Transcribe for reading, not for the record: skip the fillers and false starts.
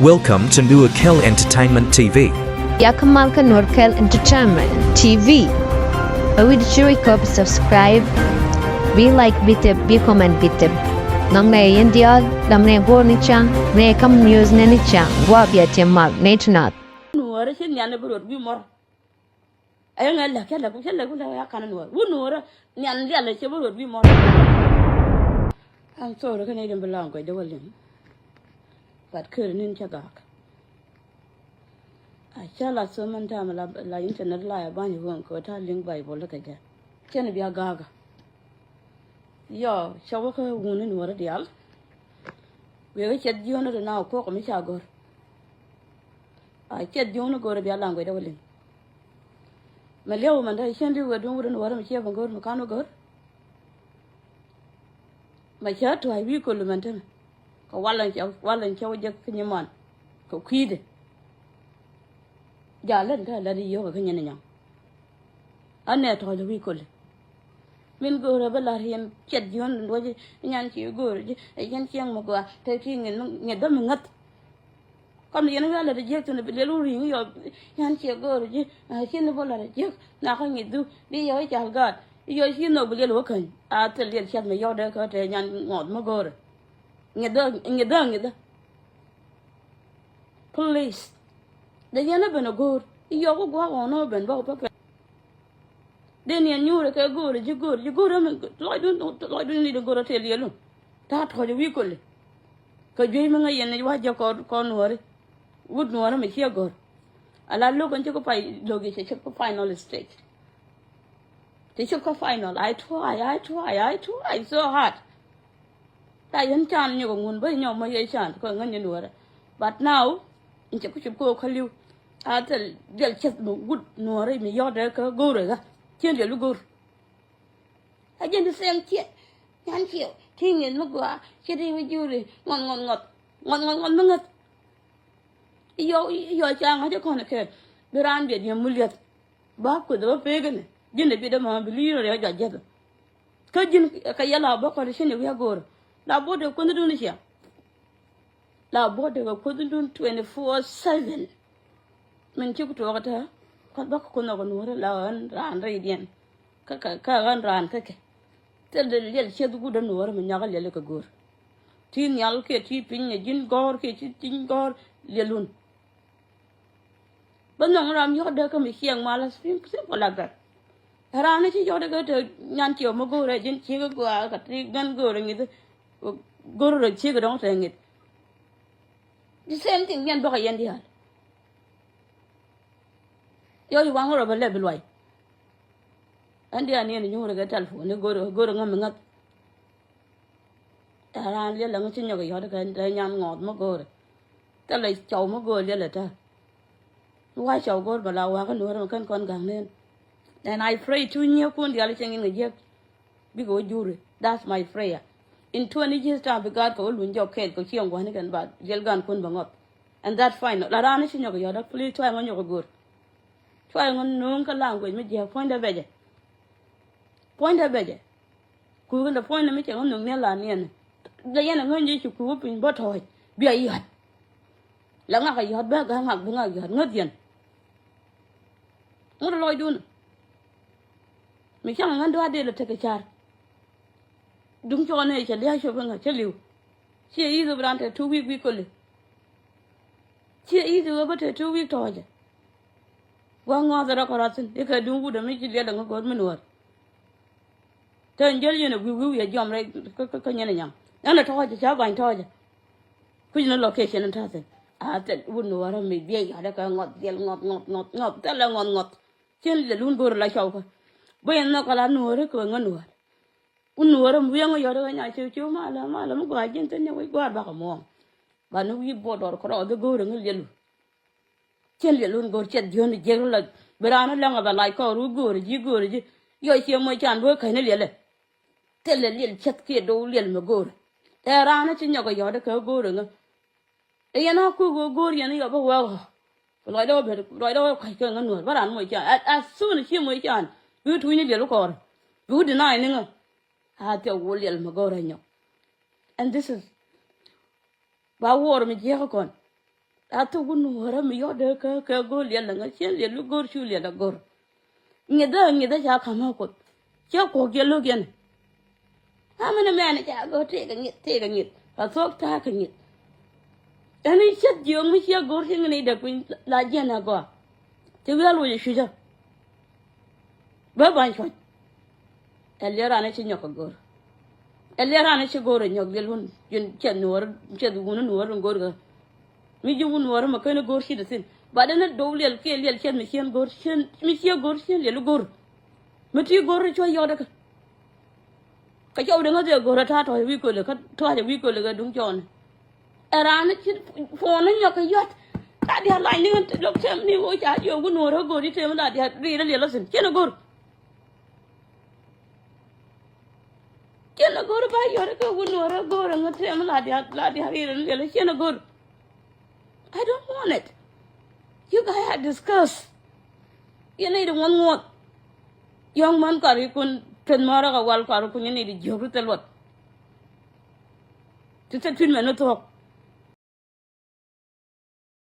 Welcome to Nyanchiew Entertainment TV. Yakamalka Nyanchiew Entertainment TV. Awid churi kop subscribe. Be like bitip, be comment bitip. Nang na India, lam ne go ni chang, ne kam news ne ni chang. Wa bia tiamal ne tunat. Nuora sin nyan burot bi mor. Ay nga la kala ko la ya kana nuora. Wu nuora nyan dia la che burot bi mor. Ang so ka ne dem belang ko de walin. But keur nin chagak. Ai chala so man ta la internet la ba ni won ko ta link bible ka ja. Chen bi agaga. Yo, chawo ko woni nuora dial. We ga chet jona do na ko mi chagor. Ai chet jona go bi alang ko de walin. Ma lew man da chen di wadun wurin wara mi che bangor mu kanu gor. Ma cha to ai wi ko lumantan. Ko walan chaw je kinyaman. Ko kwide. Ja len ka la di yo ka nyane nyang. Ane to le wi ko le. Min go ra bala riam chet jon do je nyan chi go je yen chiang mo go te thi ngin dam ngat. Kom yen ga la de je to ne le lu ring yo nyan chi go je chin bo la je na ka ngi du bi yo cha ga yo chi no bi le lo kan a te le chet me yo de ka te nyan ngot mo go re. Ngeda. Please. The yana ben a good. You go on open about papa. Then you knew like a good, you good. I don't need to go to tell you. That was a weekly. Because dreaming a yen, you had your corner. Would know me here go. And I look and check up location, check up final stage. They check up final. I try so hard. Ta yen chan nyo ngun ba nyo ma ye chan ko ngan nyo ra but now in che ku ko khaliu a tel del chet no gud no re mi yo de ka go re ga chen de lu go a jen de sem che nyan chiu thi ngin ma gwa che de wi ju re ngon ngat yo chang ha je ko ne ke biran de ye muliat ba ko do pe ga ne jin de bi de ma bi li re ga je ka jin ka yala ba ko de shin wi go La board couldn't do it here. La board couldn't do 24/7. Men took to water, cut back on over ran radiant. Ran cake. Tell the little shed good and over and yaga like a good. Tin yalke, tipping a gin gore, kitchen gore, yalloon. But no ram your deck of young malas, simple like that. Ran it your go to Nyanchiew Mogo, Regent Chigo, a tree gun going it. Go to the chicken, don't hang it. The same thing, yan boy, yan dear. You want her of a level way. And they are near you get telephone, you go to coming up. Around your lunch in your yard, and young old Mogo. Tell us, Chow Mogo, letter. Why shall go, but I walk and can con gang. And I pray to you, put the other thing in the jet. Because jury, that's my prayer. In 20 years' time, we got all when your kid go here one again, but you'll go and put them up. And that fine. La rana in your yard, please try on your good. Try on no language, make you point a veggie. Point a veggie. Could the point of making on the Melanian. The young when you could whoop in bottle. Be a yacht. Langa, you had back hang up, you had not yen. What do I do? Make young and do I did take a chart. Don't you want to tell you? She is about a 2 week weekly. She is about a 2 week toy. One other operation, if I do would make you get a good manure. Turn Jellian, we will be a jump right. And a toy, job by toy. Which no location and nothing. I said, wouldn't know what I may be. I don't not, tell her not. Chill the loon go like over. When no color no record on. Unuaram young yard and I say, Malam, go again, and we go back a mom. But no, we bought or crowd the gold and yellow. Tell you, loon go chet Johnny General, but I'm no longer like all who go, you go, you hear my can work in a yellow. Tell a little chet kid, old little go. There are not in your yard a go. A not go and you have a well. Right over, but I'm my can. As soon as you my can, you twin a yellow cord. You deny. I tell William Magorano. And this is Ba war mi je ko đã tu quân nuora mi yo de ka go liền là ngã chen liền lúc go chu liền là go người ta chả khăm ko chả có cái lúc này mình mẹ này chả go thế cái nghiệt và thuốc ta cái nghiệt anh ấy chết dương mới chả go thế này được quên là gì nào go thì bây giờ lo gì chứ bữa ban chốt Elia ra này chỉ nhóc go Elia ra này chỉ go rồi nhóc luôn chuyện chuyện nuora chuyện quân nuora go rồi mi ju un war ma kana gor shi da sin ba da na dowlel ke lel chen mi chen gor chen mi chen gor chen lel gor mi ti gor cho yo da ka chaw de ngade gor ta to wi ko le ka to ja wi ko le ga dung chon era na chi fo na yo ka yot ta dia lai ni lok sem ni wo cha yo gun war gor di tem da dia ri da lel sin chen gor ba yo da ka gun war gor nga tem la dia ri da lel chen gor I don't want it. You guys had discussed. You need one more. Young man kari kun pen mara ka wal kari kun you need job to lot. To say twin men talk.